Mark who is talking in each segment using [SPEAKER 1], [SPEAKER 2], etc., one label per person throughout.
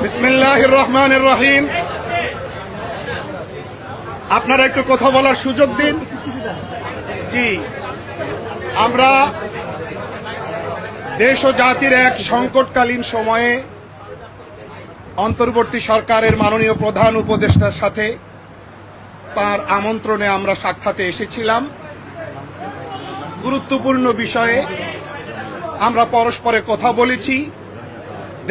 [SPEAKER 1] বিসমিল্লাহির রহমানির রহিম। আপনারা একটু কথা বলার সুযোগ দিন। জি, আমরা দেশ ও জাতির এক সংকটকালীন সময়ে অন্তর্বর্তী সরকারের মাননীয় প্রধান উপদেষ্টার সাথে তার আমন্ত্রণে আমরা সাক্ষাতে এসেছিলাম। গুরুত্বপূর্ণ বিষয়ে আমরা পরস্পরে কথা বলেছি।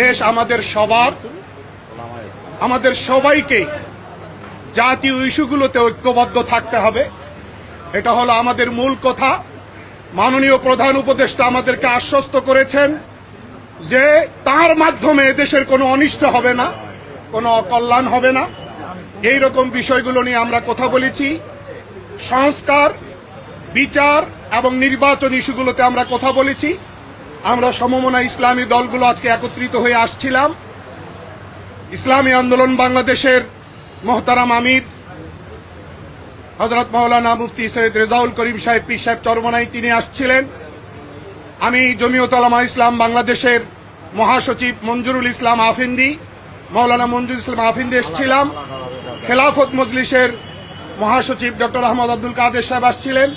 [SPEAKER 1] দেশ আমাদের সবার, আমাদের সবাইকে জাতীয় ইস্যুগুলোতে ঐক্যবদ্ধ থাকতে হবে। এটা হলো আমাদের মূল কথা। মাননীয় প্রধান উপদেষ্টা আমাদেরকে আশ্বস্ত করেছেন যে তার মাধ্যমে দেশের কোনো অনিষ্ট হবে না, কোনো অকল্যাণ হবে না। এই রকম বিষয়গুলো নিয়ে আমরা কথা বলেছি। সংস্কার, বিচার এবং নির্বাচন ইস্যুগুলোতে আমরা কথা বলেছি। আমরা সমমনা ইসলামী দলগুলো আজকে একত্রিত হয়ে আসছিলাম। ইসলামী আন্দোলন বাংলাদেশের মোহতারাম আমির হযরত মাওলানা মুফতি সৈয়দ রেজাউল করিম সাহেব পীর সাহেব চরমনাই তিনি আসছিলেন। আমি জমিয়ত উলামা ইসলাম বাংলাদেশের মহাসচিব মঞ্জুরুল ইসলাম আফিন্দি, মাওলানা মঞ্জুরুল ইসলাম আফিন্দি এসেছিলাম। খেলাফত মজলিসের মহাসচিব ডক্টর আহমদ আব্দুল কাদের সাহেব আসছিলেন।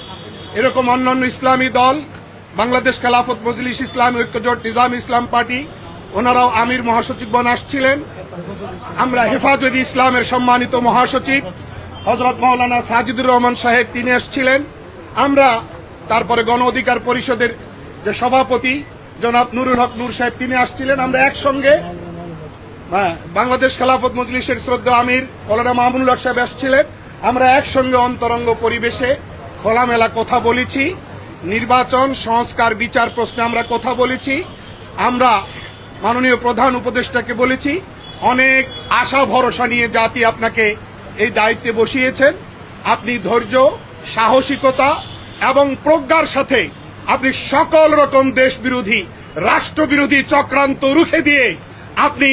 [SPEAKER 1] এরকম অন্যান্য ইসলামী দল, বাংলাদেশ খেলাফত মজলিস ইসলামী ঐক্যজোট নিজাম ইসলাম পার্টি, ওনারাও আমির মহাসচিবগণ আসছিলেন। আমরা হেফাজতে ইসলামের সম্মানিত মহাসচিব হযরত মাওলানা সাজিদুর রহমান সাহেব তিনি এসেছিলেন। আমরা তারপরে গণ অধিকার পরিষদের যে সভাপতি জনাব নুরুল হক নূর সাহেব তিনি আসছিলেন। আমরা একসঙ্গে বাংলাদেশ খেলাফত মজলিসের শ্রদ্ধা আমির মাওলানা মামুনুল হক সাহেব আসছিলেন। আমরা একসঙ্গে অন্তরঙ্গ পরিবেশে খোলামেলা কথা বলেছি। নির্বাচন, সংস্কার, বিচার প্রশ্নে আমরা কথা বলেছি। আমরা মাননীয় প্রধান উপদেষ্টাকে বলেছি অনেক আশা ভরসা নিয়ে জাতি আপনাকে এই দায়িত্বে বসিয়েছেন। আপনি ধৈর্য, সাহসিকতা এবং প্রজ্ঞার সাথে আপনি সকল রকম দেশ বিরোধী, রাষ্ট্রবিরোধী চক্রান্ত রুখে দিয়ে আপনি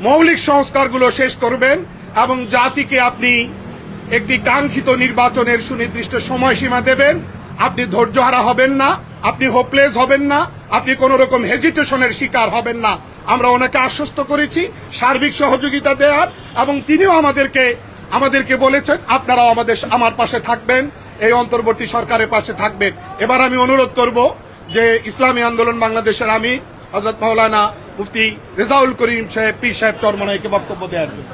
[SPEAKER 1] মৌলিক সংস্কারগুলো শেষ করবেন এবং জাতিকে আপনি একটি কাঙ্ক্ষিত নির্বাচনের সুনির্দিষ্ট সময়সীমা দেবেন। আপনি ধৈর্যহারা হবেন না, আপনি হোপলেস হবেন না, আপনি কোন রকম হেজিটেশনের শিকার হবেন না। আমরা ওনাকে আশ্বস্ত করেছি সার্বিক সহযোগিতা দেওয়ার, এবং তিনিও আমাদেরকে বলেছেন আপনারাও আমার পাশে থাকবেন, এই অন্তর্বর্তী সরকারের পাশে থাকবেন। এবার আমি অনুরোধ করব যে ইসলামী আন্দোলন বাংলাদেশের আমির হযরত মাওলানা মুফতি রেজাউল করিম সাহেব পীর সাহেব চরমনাইকে বক্তব্য দেওয়ার জন্য।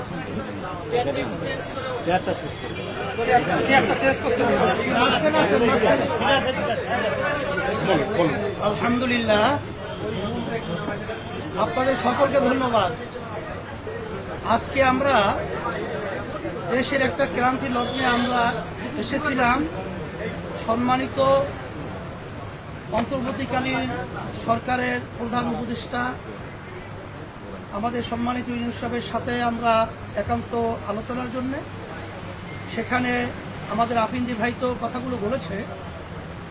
[SPEAKER 2] আলহামদুলিল্লাহ, আপনাদের সকলকে ধন্যবাদ। আজকে আমরা দেশের একটা ক্রান্তি লগ্নে আমরা এসেছিলাম। সম্মানিত অন্তর্বর্তীকালীন সরকারের প্রধান উপদেষ্টা আমাদের সম্মানিত ইউনূস সাহেবের সাথে আমরা একান্ত আলোচনার জন্য। সেখানে আমাদের আফিন্দি ভাই তো কথাগুলো বলেছে,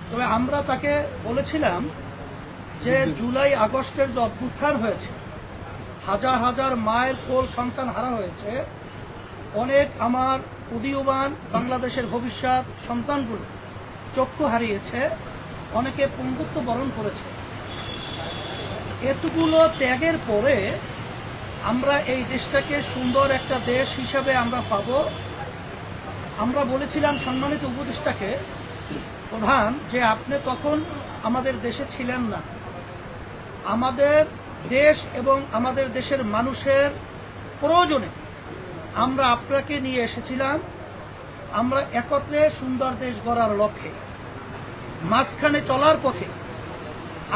[SPEAKER 2] তবে আমরা তাকে বলেছিলাম যে জুলাই আগস্টের যে অভ্যুত্থান হয়েছে, হাজার হাজার মায়ের কোল সন্তান হারা হয়েছে, অনেক আমার উদীয়মান বাংলাদেশের ভবিষ্যৎ সন্তানগুলো চক্ষু হারিয়েছে, অনেকে পঙ্গুত্ব বরণ করেছে। এতগুলো ত্যাগের পরে আমরা এই দেশটাকে সুন্দর একটা দেশ হিসাবে আমরা পাব। আমরা বলেছিলাম সম্মানিত উপদেষ্টাকে প্রধান যে আপনি তখন আমাদের দেশে ছিলেন না। আমাদের দেশ এবং আমাদের দেশের মানুষের প্রয়োজনে আমরা আপনাকে নিয়ে এসেছিলাম। আমরা একত্রে সুন্দর দেশ গড়ার লক্ষ্যে মাঝখানে চলার পথে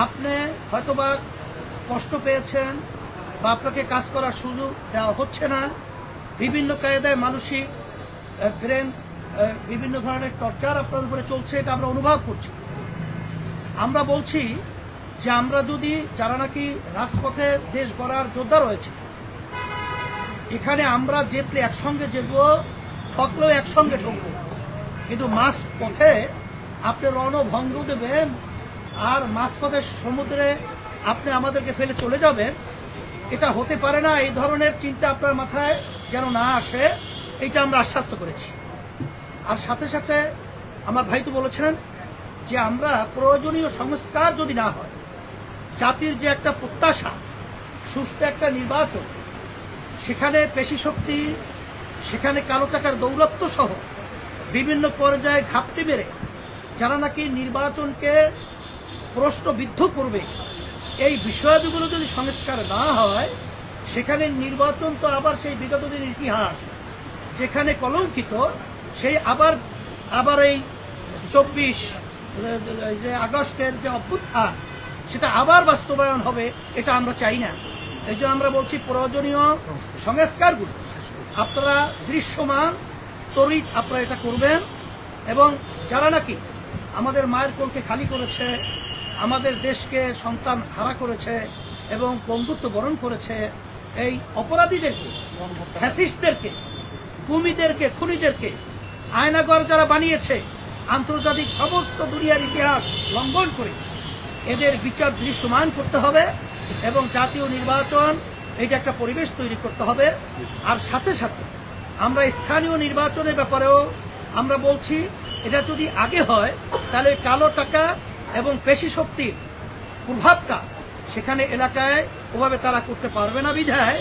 [SPEAKER 2] আপনি হয়তোবা কষ্ট পেয়েছেন বা আপনাকে কাজ করার সুযোগ দেওয়া হচ্ছে না। বিভিন্ন কায়দায় মানসিক ব্রেন বিভিন্ন ধরনের টর্চার আপনার উপরে চলছে, এটা আমরা অনুভব করছি। আমরা বলছি যে আমরা যদি যারা নাকি রাজপথে দেশ গড়ার যোদ্ধা রয়েছে, এখানে আমরা যেতে একসঙ্গে যেব, ঠকলেও একসঙ্গে ঠকব, কিন্তু মাঝ পথে আপনি রণভঙ্গ দেবেন আর মাঝপথের সমুদ্রে আপনি আমাদেরকে ফেলে চলে যাবেন, এটা হতে পারে না। এই ধরনের চিন্তা আপনার মাথায় যেন না আসে, এটা আমরা আশ্বস্ত করেছি। আর সাথে সাথে আমার ভাই তো বলেছেন যে আমরা প্রয়োজনীয় সংস্কার যদি না হয়, জাতির যে একটা প্রত্যাশা সুষ্ঠু একটা নির্বাচন, সেখানে পেশি শক্তি, সেখানে কালো টাকার দৌরত্ব সহ বিভিন্ন পর্যায়ে ঘাপটি বেড়ে যারা নাকি নির্বাচনকে প্রশ্নবিদ্ধ করবে, এই বিষয়গুলো যদি সংস্কার না হয়, সেখানে নির্বাচন তো আবার সেই বিগত দিনের ইতিহাস যেখানে কলঙ্কিত, সেই আবার এই 24 যে আগস্টের যে অভ্যুত্থান, সেটা আবার বাস্তবায়ন হবে, এটা আমরা চাই না। এই জন্য আমরা বলছি প্রয়োজনীয় সংস্কারগুলো আপনারা দৃশ্যমান তড়িৎ আপনারা এটা করবেন, এবং যারা নাকি আমাদের মায়ের কোলকে খালি করেছে, আমাদের দেশকে সন্তান হারা করেছে এবং বন্ধুত্ব বরণ করেছে, এই অপরাধীদেরকে, ফ্যাসিস্টদেরকে, কুমিদেরকে, খুনিদেরকে আয়নাঘর যারা বানিয়েছে, আন্তর্জাতিক সমস্ত দুনিয়ার ইতিহাস লঙ্ঘন করে এদের বিচার দৃশ্যমান করতে হবে, এবং জাতীয় নির্বাচন এটা একটা পরিবেশ তৈরি করতে হবে। আর সাথে সাথে আমরা স্থানীয় নির্বাচনের ব্যাপারেও আমরা বলছি, এটা যদি আগে হয় তাহলে কালো টাকা এবং পেশি শক্তির প্রভাবটা সেখানে এলাকায় ওভাবে তারা করতে পারবে না, বিধায়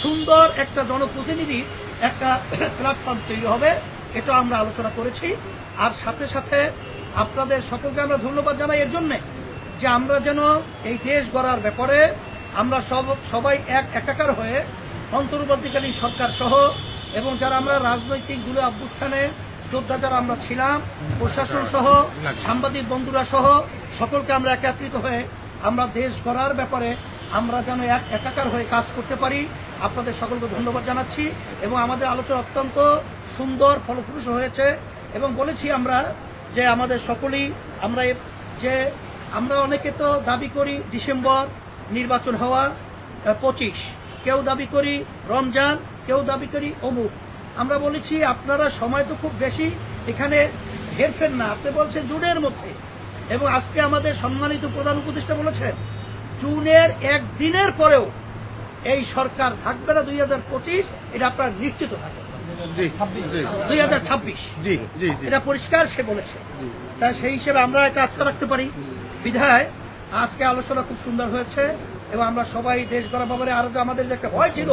[SPEAKER 2] সুন্দর একটা জনপ্রতিনিধির একটা প্ল্যাটফর্ম তৈরি হবে, এটা আমরা আলোচনা করেছি। আর সাথে সাথে আপনাদের সকলকে আমরা ধন্যবাদ জানাই এর জন্যে যে আমরা যেন এই দেশ গড়ার ব্যাপারে আমরা সবাই একাকার হয়ে অন্তর্বর্তীকালীন সরকার সহ এবং যারা আমরা রাজনৈতিক দলে অভ্যুত্থানে যোদ্ধা যারা আমরা ছিলাম, প্রশাসন সহ, সাংবাদিক বন্ধুরা সহ সকলকে আমরা একত্রিত হয়ে আমরা দেশ গড়ার ব্যাপারে আমরা যেন একাকার হয়ে কাজ করতে পারি। আপনাদের সকলকে ধন্যবাদ জানাচ্ছি, এবং আমাদের আলোচনা অত্যন্ত সুন্দর ফলপ্রসূ হয়েছে। এবং বলেছি আমরা যে আমাদের সকলেই আমরা অনেকে তো দাবি করি ডিসেম্বর নির্বাচন হওয়া, 25, কেউ দাবি করি রমজান, কেউ দাবি করি অমুক। আমরা বলেছি আপনারা সময় তো খুব বেশি এখানে হেরফের না, আপনি বলছেন জুনের মধ্যে, এবং আজকে আমাদের সম্মানিত প্রধান উপদেষ্টা বলেছেন জুনের একদিনের পরেও এই সরকার থাকবে না 2025, এটা আপনারা নিশ্চিত থাকবেন। 2026 এটা পরিষ্কার সে বলেছে, তাই সেই হিসেবে আমরা এটা আস্থা রাখতে পারি। বিধায় আজকে আলোচনা খুব সুন্দর হয়েছে, এবং আমরা সবাই দেশ গড়া ব্যাপারে আরো যে আমাদের যে একটা ভয় ছিল,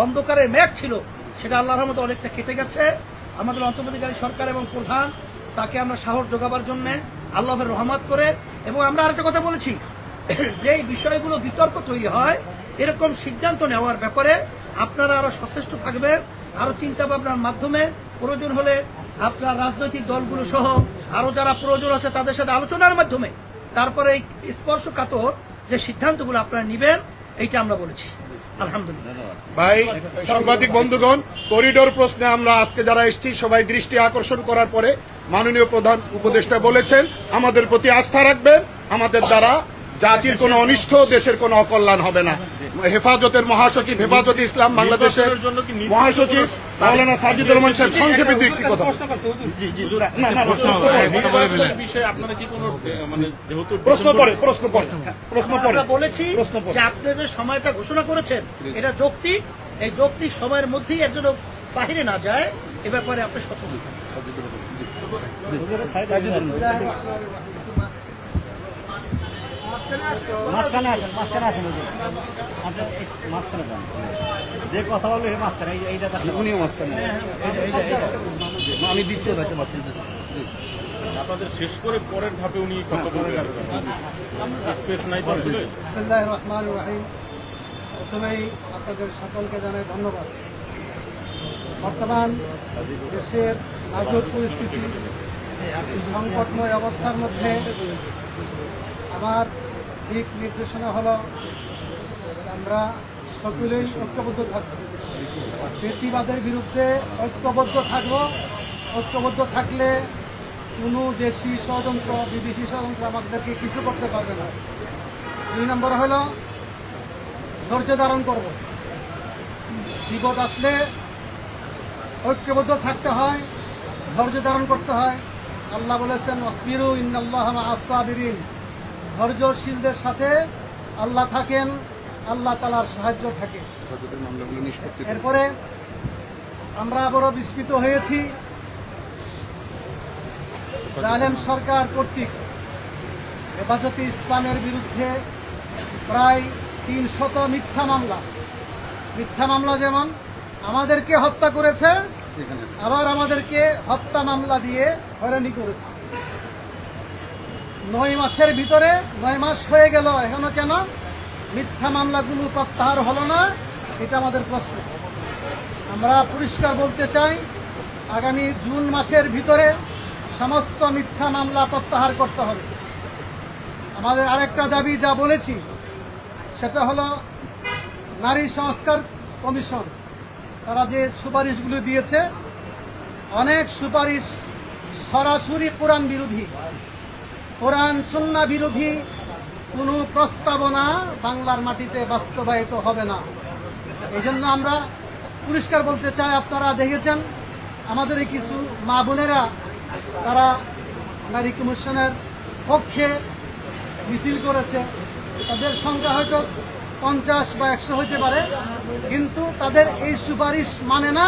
[SPEAKER 2] অন্ধকারের মেঘ ছিল, সেটা আল্লাহর রহমতে অনেকটা কেটে গেছে। আমাদের অন্তর্বর্তীকালীন সরকার এবং প্রধান তাকে আমরা সাহস যোগাবার জন্য আল্লাহের রহমত করে, এবং আমরা আরেকটা কথা বলেছি যে এই বিষয়গুলো বিতর্ক তৈরি হয়, এরকম সিদ্ধান্ত নেওয়ার ব্যাপারে আপনারা আরো সচেষ্ট থাকবেন, আরো চিন্তা ভাবনার মাধ্যমে প্রয়োজন হলে আপনার রাজনৈতিক দলগুলো সহ আরো যারা প্রয়োজন আছে তাদের সাথে আলোচনার মাধ্যমে তারপরে এই স্পর্শকাতর যে সিদ্ধান্তগুলো আপনারা নেবেন, এইটা আমরা বলেছি। আলহামদুলিল্লাহ
[SPEAKER 1] ভাই, সাংবাদিক বন্ধুগণ, করিডোর প্রশ্নে আমরা আজকে যারা এসেছি সবাই দৃষ্টি আকর্ষণ করার পরে মাননীয় প্রধান উপদেষ্টা বলেছেন আমাদের প্রতি আস্থা রাখবেন, আমাদের দ্বারা জাতির কোনো অনিষ্ট, দেশের কোনো অকল্যাণ হবে না। হেফাজতের মহাসচিব, হেফাজতে ইসলাম বাংলাদেশের মহাসচিব মাওলানা সাজিদুর রহমান সাহেব সংক্ষেপে একটি কথা।
[SPEAKER 2] আমরা বলেছি যে আপনি যে সময়টা ঘোষণা করেছেন এটা যৌক্তিক, এই যৌক্তিক সময়ের মধ্যেই এর জন্য বাহিরে না যায়, এ ব্যাপারে আপনি সচেতন
[SPEAKER 3] মাঝখানে আসেন, মাঝখানে যান, যে কথা বলবে মাঝখানে, এইটা উনিও মাঝখানে, আমি দিচ্ছি ওটাকে মাঝখানে।
[SPEAKER 4] আপনাদের শেষ করে পরের ধাপে উনি কত স্পেস নাই তো আসলে।
[SPEAKER 5] বিসমিল্লাহির রহমানির রহিম। প্রথমেই আপনাদের সকলকে জানাই ধন্যবাদ। বর্তমান দেশের নাজুক পরিস্থিতি, সংকটময় অবস্থার মধ্যে আমার দিক নির্দেশনা হলো আমরা সকলেই ঐক্যবদ্ধ থাকব, বেশিবাদের বিরুদ্ধে ঐক্যবদ্ধ থাকব। ঐক্যবদ্ধ থাকলে কোনো দেশি ষড়যন্ত্র, বিদেশি ষড়যন্ত্র আমাদেরকে কিছু করতে পারবে না। 2 নম্বর হলো ধৈর্য ধারণ করব। বিপদ আসলে ঐক্যবদ্ধ থাকতে হয়, ধৈর্য ধারণ করতে হয়। আল্লাহ বলেছেন ওয়াসবিরু ইন্নাল্লাহা মা'আস সাবিরিন, ধৈর্যশীলদের সাথে আল্লাহ থাকেন, আল্লাহ তাআলার সাহায্য থাকে। এরপরে আমরা আবারও বিস্মিত হয়েছি জালেম সরকার কর্তৃক হেফাজতে ইসলামের বিরুদ্ধে প্রায় 300 মিথ্যা মামলা মিথ্যা মামলা যেমন আমাদেরকে হত্যা করেছে, আবার আমাদেরকে হত্যা মামলা দিয়ে হয়রানি করেছে। 9 মাসের ভিতরে 9 মাস হয়ে গেল, এখনো কেন মিথ্যা মামলাগুলো প্রত্যাহার হলো না? এটা আমাদের প্রশ্ন। আমরা পরিষ্কার বলতে চাই, আগামী জুন মাসের ভিতরে সমস্ত মিথ্যা মামলা প্রত্যাহার করতে হবে। আমাদের আরেকটা দাবি যা বলেছি সেটা হলো নারী সংস্কার কমিশন, তারা যে সুপারিশগুলো দিয়েছে, অনেক সুপারিশ সরাসরি কোরআন বিরোধী, কোরআন সুন্নাহ বিরোধী কোনো প্রস্তাবনা বাংলার মাটিতে বাস্তবায়িত হবে না। এই জন্য আমরা পরিষ্কার বলতে চাই, আপনারা দেখেছেন আমাদের এই কিছু মা বোনেরা তারা নারী কমিশনের পক্ষে মিছিল করেছে। তাদের সংখ্যা হয়তো 50 বা 100 হইতে পারে, কিন্তু তাদের এই সুপারিশ মানে না।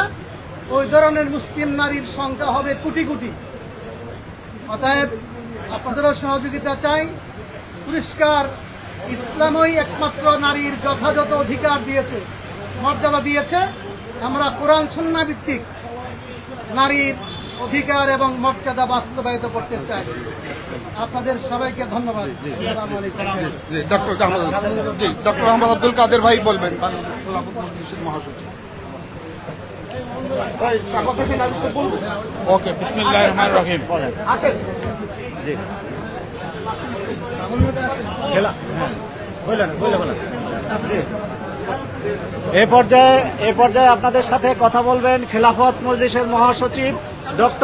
[SPEAKER 5] ওই ধরনের মুসলিম নারীর সংখ্যা হবে কোটি কোটি। অতএব আপনাদেরও সহযোগিতা চাই। পরিষ্কার ইসলামই একমাত্র নারীর যথাযথ অধিকার দিয়েছে, মর্যাদা দিয়েছে। আমরা কোরআন সুন্নাহ ভিত্তিক নারীর অধিকার এবং মর্যাদা বাস্তবায়িত করতে চাই। আপনাদের সবাইকে ধন্যবাদ। আসসালামু আলাইকুম।
[SPEAKER 1] ডক্টর আহমদ আব্দুল কাদের ভাই বলবেন, বাংলাদেশ খেলাফত মজলিসের মহাসচিব।
[SPEAKER 4] ওকে, বিসমিল্লাহির রহমানির রহিম।
[SPEAKER 3] এই পর্যায়ে আপনাদের সাথে কথা বলবেন খেলাফত মজলিসের মহাসচিব ডক্টর